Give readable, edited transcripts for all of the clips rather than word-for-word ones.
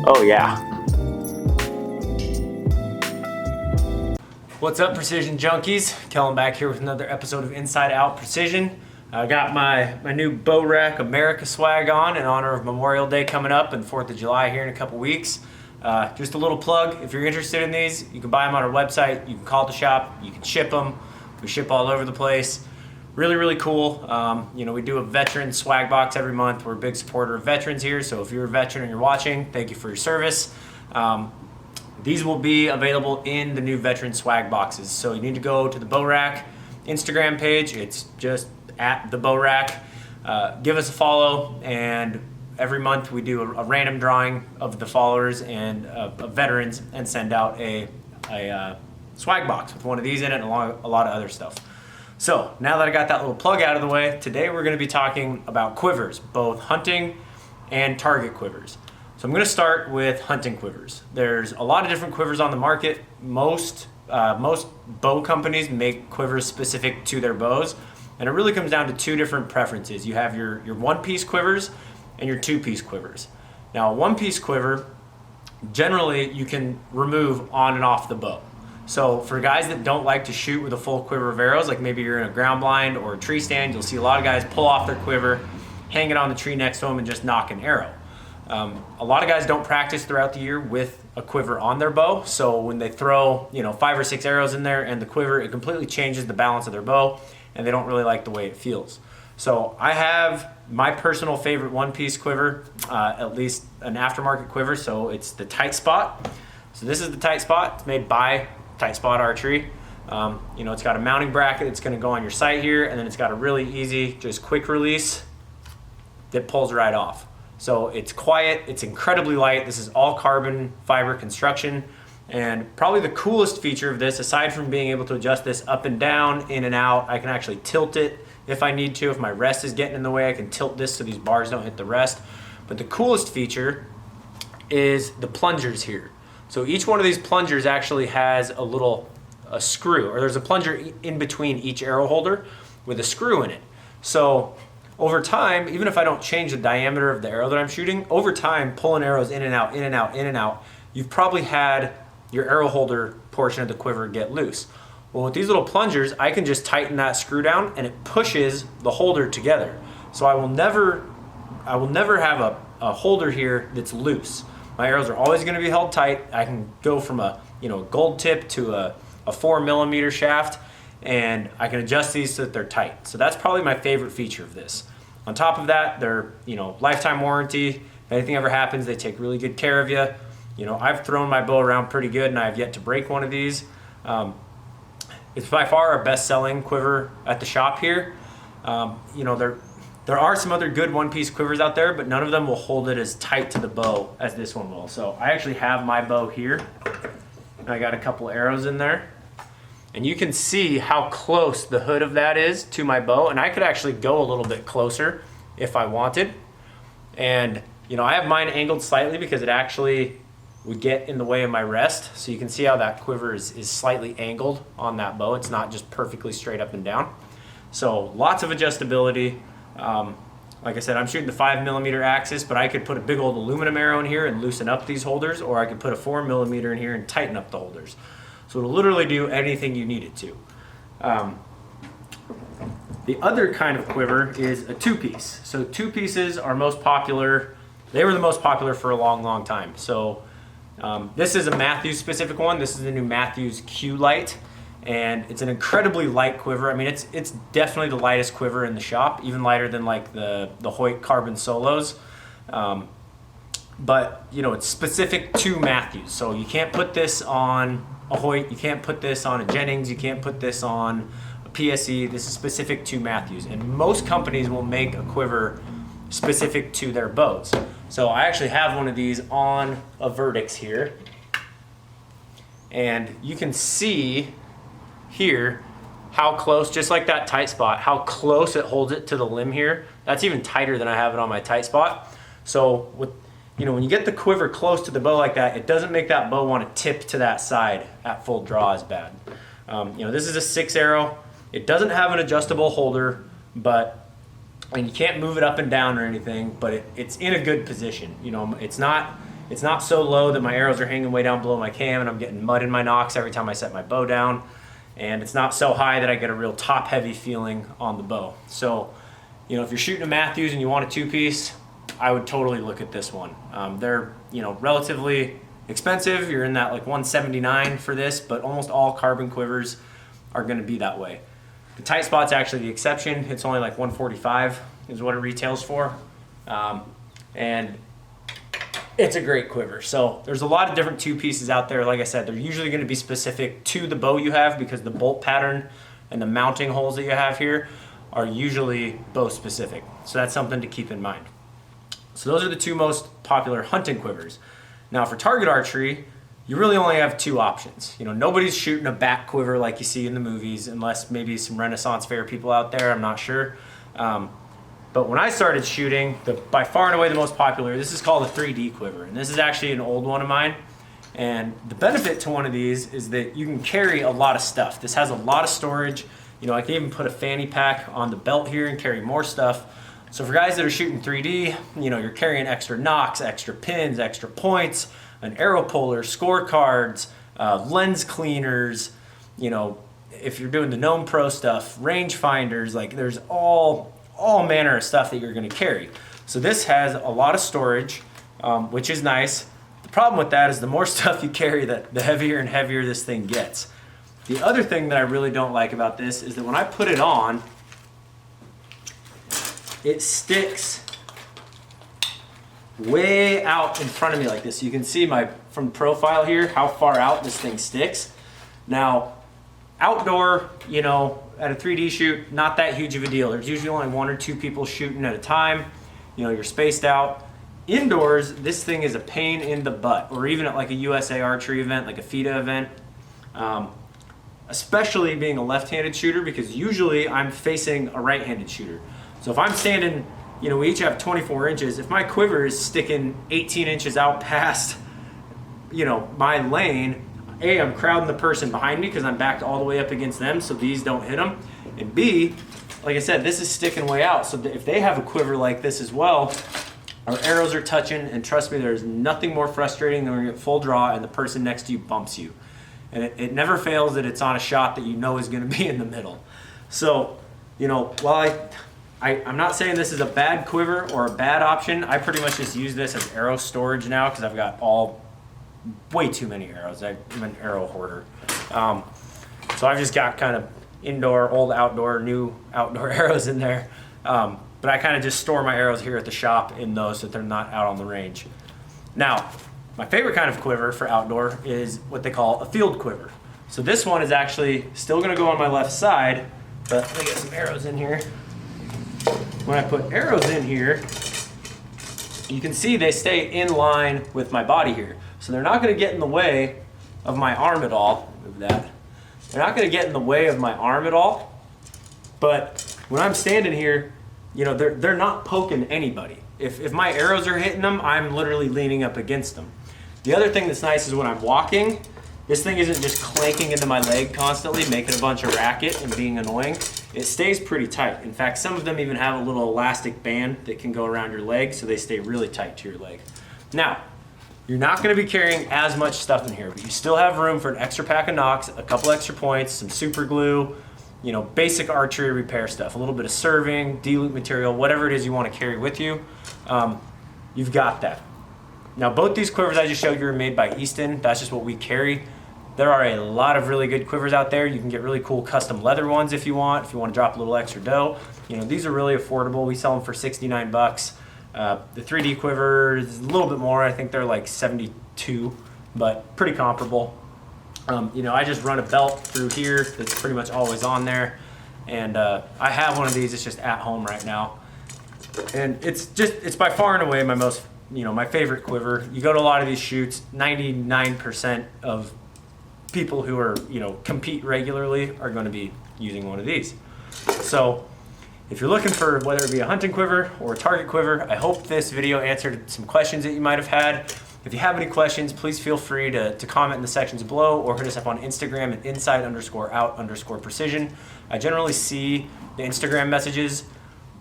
Oh yeah. What's up, Precision Junkies? Kellen back here with another episode of Inside Out Precision. I got my new Bow Rack America swag on in honor of Memorial Day coming up and 4th of July here in a couple weeks. Just a little plug, if you're interested in these, you can buy them on our website, you can call the shop, you can ship them. We ship all over the place. Really, really cool. We do a veteran swag box every month. We're a big supporter of veterans here, so if you're a veteran and you're watching, thank you for your service. These will be available in the new veteran swag boxes. So you need to go to the Bow Rack Instagram page. It's just at the Bow Rack. Give us a follow, and every month we do a random drawing of the followers and of veterans and send out a swag box with one of these in it and a lot of other stuff. So now that I got that little plug out of the way, today we're going to be talking about quivers, both hunting and target quivers. So I'm going to start with hunting quivers. There's a lot of different quivers on the market. Most bow companies make quivers specific to their bows, and it really comes down to two different preferences. You have your one-piece quivers and your two-piece quivers. Now, a one-piece quiver, generally you can remove on and off the bow. So for guys that don't like to shoot with a full quiver of arrows, like maybe you're in a ground blind or a tree stand, you'll see a lot of guys pull off their quiver, hang it on the tree next to them, and just knock an arrow. A lot of guys don't practice throughout the year with a quiver on their bow, so when they throw 5 or 6 arrows in there and the quiver, it completely changes the balance of their bow, and they don't really like the way it feels. So I have my personal favorite one-piece quiver, at least an aftermarket quiver, so it's the Tight Spot. So this is the Tight Spot. It's made by Tight Spot Archery. It's got a mounting bracket that's going to go on your sight here, and then it's got a really easy, just quick release that pulls right off. So it's quiet, it's incredibly light. This is all carbon fiber construction, and probably the coolest feature of this, aside from being able to adjust this up and down, in and out, I can actually tilt it if I need to. If my rest is getting in the way, I can tilt this so these bars don't hit the rest. But the coolest feature is the plungers here. So each one of these plungers actually has a screw, or there's a plunger in between each arrow holder with a screw in it. So over time, even if I don't change the diameter of the arrow that I'm shooting, over time, pulling arrows in and out, in and out, in and out, you've probably had your arrow holder portion of the quiver get loose. Well, with these little plungers, I can just tighten that screw down and it pushes the holder together. So I will never have a holder here that's loose. My arrows are always going to be held tight. I can go from a gold tip to a 4mm shaft, and I can adjust these so that they're tight. So that's probably my favorite feature of this. On top of that, they're lifetime warranty. If anything ever happens, they take really good care of you. I've thrown my bow around pretty good, and I have yet to break one of these. It's by far our best-selling quiver at the shop here. There are some other good one-piece quivers out there, but none of them will hold it as tight to the bow as this one will. So I actually have my bow here. I got a couple arrows in there. And you can see how close the hood of that is to my bow, and I could actually go a little bit closer if I wanted. And I have mine angled slightly because it actually would get in the way of my rest. So you can see how that quiver is slightly angled on that bow. It's not just perfectly straight up and down. So lots of adjustability. Like I said, I'm shooting the 5mm axis, but I could put a big old aluminum arrow in here and loosen up these holders, or I could put a 4mm in here and tighten up the holders. So it'll literally do anything you need it to. The other kind of quiver is a two-piece. So two pieces are most popular. They were the most popular for a long, long time. So this is a Matthews specific one. This is the new Matthews Q Lite, and it's an incredibly light quiver. I mean, it's definitely the lightest quiver in the shop, even lighter than like the Hoyt Carbon Solos. But it's specific to Matthews. So you can't put this on a Hoyt, you can't put this on a Jennings, you can't put this on a PSE. This is specific to Matthews, and most companies will make a quiver specific to their bows. So I actually have one of these on a Vertex here, and you can see here how close, just like that Tight Spot, how close it holds it to the limb here. That's even tighter than I have it on my Tight Spot. So with when you get the quiver close to the bow like that, it doesn't make that bow want to tip to that side at full draw as bad. This is a 6 arrow. It doesn't have an adjustable holder, and you can't move it up and down or anything, but it's in a good position. It's not It's not so low that my arrows are hanging way down below my cam and I'm getting mud in my nocks every time I set my bow down. And it's not so high that I get a real top heavy feeling on the bow. So, you know, if you're shooting a Matthews and you want a 2-piece, I would totally look at this one. They're, you know, relatively expensive. You're in that like $179 for this, but almost all carbon quivers are going to be that way. The tight spot's actually the exception. It's only like $145 is what it retails for. And it's a great quiver. So there's a lot of different 2-pieces out there. Like I said, they're usually going to be specific to the bow you have because the bolt pattern and the mounting holes that you have here are usually bow specific. So that's something to keep in mind. So those are the 2 most popular hunting quivers. Now for target archery, you really only have 2 options. You know, nobody's shooting a back quiver like you see in the movies, unless maybe some Renaissance fair people out there, I'm not sure. But when I started shooting, by far and away the most popular, this is called a 3D quiver. And this is actually an old one of mine. And the benefit to one of these is that you can carry a lot of stuff. This has a lot of storage. You know, I can even put a fanny pack on the belt here and carry more stuff. So for guys that are shooting 3D, you know, you're carrying extra nocks, extra pins, extra points, an arrow puller, scorecards, lens cleaners, you know, if you're doing the Gnome Pro stuff, range finders, like there's all manner of stuff that you're going to carry. So this has a lot of storage, which is nice. The problem with that is the more stuff you carry, the heavier and heavier this thing gets. The other thing that I really don't like about this is that when I put it on, it sticks way out in front of me like this. You can see from the profile here how far out this thing sticks. Now, outdoor, you know, at a 3D shoot, not that huge of a deal. There's usually only 1 or 2 people shooting at a time. You know, you're spaced out. Indoors, this thing is a pain in the butt, or even at like a USA archery event, like a FIDA event. Especially being a left-handed shooter, because usually I'm facing a right-handed shooter. So if I'm standing, you know, we each have 24 inches. If my quiver is sticking 18 inches out past, you know, my lane, A, I'm crowding the person behind me because I'm backed all the way up against them, so these don't hit them. And B, like I said, this is sticking way out. So if they have a quiver like this as well, our arrows are touching, and trust me, there's nothing more frustrating than when you get full draw and the person next to you bumps you. And it never fails that it's on a shot that you know is going to be in the middle. So, you know, while I'm not saying this is a bad quiver or a bad option, I pretty much just use this as arrow storage now because I've got way too many arrows. I'm an arrow hoarder. So I've just got kind of indoor, old outdoor, new outdoor arrows in there. But I kind of just store my arrows here at the shop in those so that they're not out on the range. Now, my favorite kind of quiver for outdoor is what they call a field quiver. So this one is actually still going to go on my left side, but let me get some arrows in here. When I put arrows in here, you can see they stay in line with my body here. So they're not going to get in the way of my arm at all. Move that. They're not going to get in the way of my arm at all. But when I'm standing here, you know, they're not poking anybody. If my arrows are hitting them, I'm literally leaning up against them. The other thing that's nice is when I'm walking, this thing isn't just clanking into my leg constantly, making a bunch of racket and being annoying. It stays pretty tight. In fact, some of them even have a little elastic band that can go around your leg, so they stay really tight to your leg. Now, you're not going to be carrying as much stuff in here, but you still have room for an extra pack of nocks, a couple extra points, some super glue, you know, basic archery repair stuff, a little bit of serving, dilute material, whatever it is you want to carry with you. You've got that. Now, both these quivers I just showed you are made by Easton. That's just what we carry. There are a lot of really good quivers out there. You can get really cool custom leather ones if you want to drop a little extra dough. You know, these are really affordable. We sell them for 69 bucks. The 3D quiver is a little bit more. I think they're like 72, but pretty comparable. You know, I just run a belt through here that's pretty much always on there. And I have one of these. It's just at home right now. And it's by far and away my most, my favorite quiver. You go to a lot of these shoots, 99% of people who are, compete regularly are going to be using one of these. So if you're looking for whether it be a hunting quiver or a target quiver, I hope this video answered some questions that you might have had. If you have any questions, please feel free to comment in the sections below or hit us up on Instagram at inside_out_precision. I generally see the Instagram messages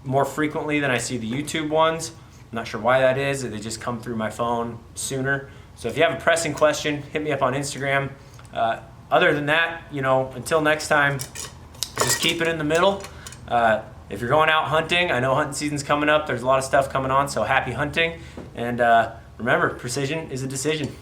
more frequently than I see the YouTube ones. I'm not sure why that is. They just come through my phone sooner. So if you have a pressing question, hit me up on Instagram. Other than that, you know, until next time, just keep it in the middle. If you're going out hunting, I know hunting season's coming up. There's a lot of stuff coming on, so happy hunting. And remember, precision is a decision.